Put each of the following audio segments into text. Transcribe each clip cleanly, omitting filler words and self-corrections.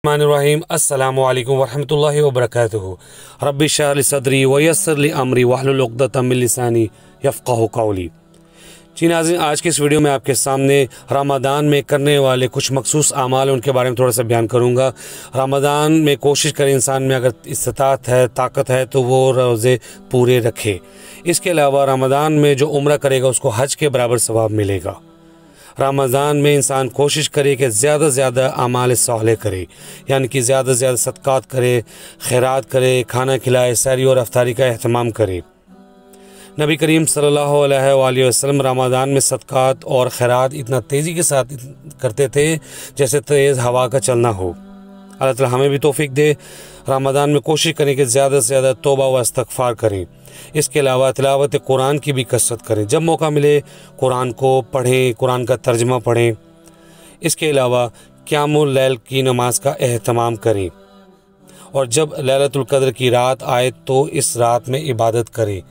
रहीम अस्सलामु अलैकुम वरहमतुल्लाहि वबरकातुहू। रब्बि इश्रह ली सदरी वयस्सिर ली अमरी वहलुल उक़दतम मिन लिसानी यफ़क़हू क़ौली। जी नाज़रीन, आज के इस वीडियो में आपके सामने रमज़ान में करने वाले कुछ मख़सूस आमाल उनके बारे में थोड़ा सा बयान करूँगा। रमज़ान में कोशिश करें इंसान में अगर इस्तिताअत है, ताकत है तो वो रोज़े पूरे रखे। इसके अलावा रमज़ान में जो उम्रा करेगा उसको हज के बराबर सवाब मिलेगा। रमज़ान में इंसान कोशिश करे कि ज़्यादा से ज़्यादा अमाल साले करे, यानी कि ज़्यादा से ज़्यादा सदक़ात करे, खैरात करे, खाना खिलाए, सहरी और अफ्तारी का अहतमाम करे। नबी करीम सल्लल्लाहु अलैहि वसल्लम रमज़ान में सदक़ात और खैरात इतना तेज़ी के साथ करते थे जैसे तेज़ हवा का चलना हो। अल्लाह ताला हमें भी तौफ़ीक दे। रमज़ान में कोशिश करें कि ज़्यादा से ज़्यादा तौबा व इस्तिग़फ़ार करें। इसके अलावा तिलावत कुरान की भी कसरत करें। जब मौका मिले कुरान को पढ़ें, कुरान का तर्जुमा पढ़ें। इसके अलावा क़ियामुल लैल की नमाज का एहतमाम करें और जब लैलतुल क़द्र की रात आए तो इस रात में इबादत करें।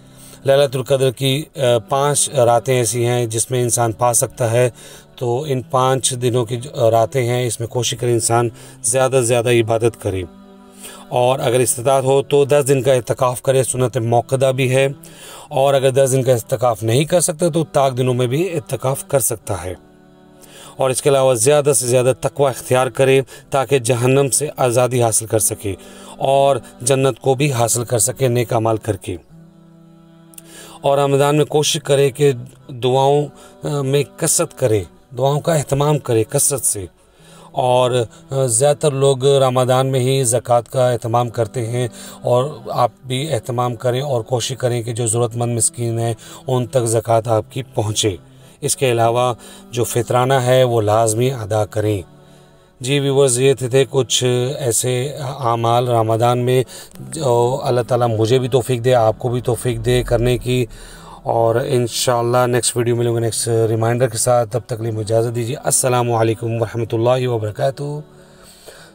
लैलतुल क़द्र की 5 रातें ऐसी हैं जिसमें इंसान पा सकता है, तो इन 5 दिनों की रातें हैं, इसमें कोशिश करें इंसान ज़्यादा से ज़्यादा इबादत करे। और अगर इस्तिताअत हो तो 10 दिन का इत्तिकाफ़ करे, सुन्नत मौक़दा भी है। और अगर 10 दिन का इत्तिकाफ़ नहीं कर सकते तो ताक दिनों में भी इत्तिकाफ़ कर सकता है। और इसके अलावा ज़्यादा से ज़्यादा तक़वा इख्तियार करे ताकि जहन्नम से आज़ादी हासिल कर सके और जन्नत को भी हासिल कर सके नेक अमाल करके। और रमज़ान में कोशिश करे कि दुआओं में कसरत करे, दुआओं का एहतमाम करे कसरत से। और ज़्यादातर लोग रमज़ान में ही ज़कात का एहतमाम करते हैं और आप भी एहतमाम करें और कोशिश करें कि जो ज़रूरतमंद मिस्कीन हैं उन तक ज़कात आपकी पहुँचे। इसके अलावा जो फ़ितराना है वो लाज़मी अदा करें। जी व्यूअर्स, ये थे कुछ ऐसे आमाल रमज़ान में जो अल्लाह ताला मुझे भी तौफ़ीक दे, आपको भी तौफ़ीक दे करने की। और इंशाअल्लाह नेक्स्ट वीडियो मिलेंगे नेक्स्ट रिमाइंडर के साथ। तब तक लिए मुझे इजाज़त दीजिए। अस्सलामु अलैकुम वरहमतुल्लाहि वबरकातुहू।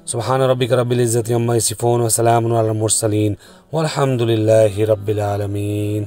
सुब्हान रब्बिका रब्बिल इज़्ज़ति अम्मा यसिफ़ून व सलामुन अलल मुरसलीन वल्हम्दुलिल्लाहि रब्बिल आलमीन।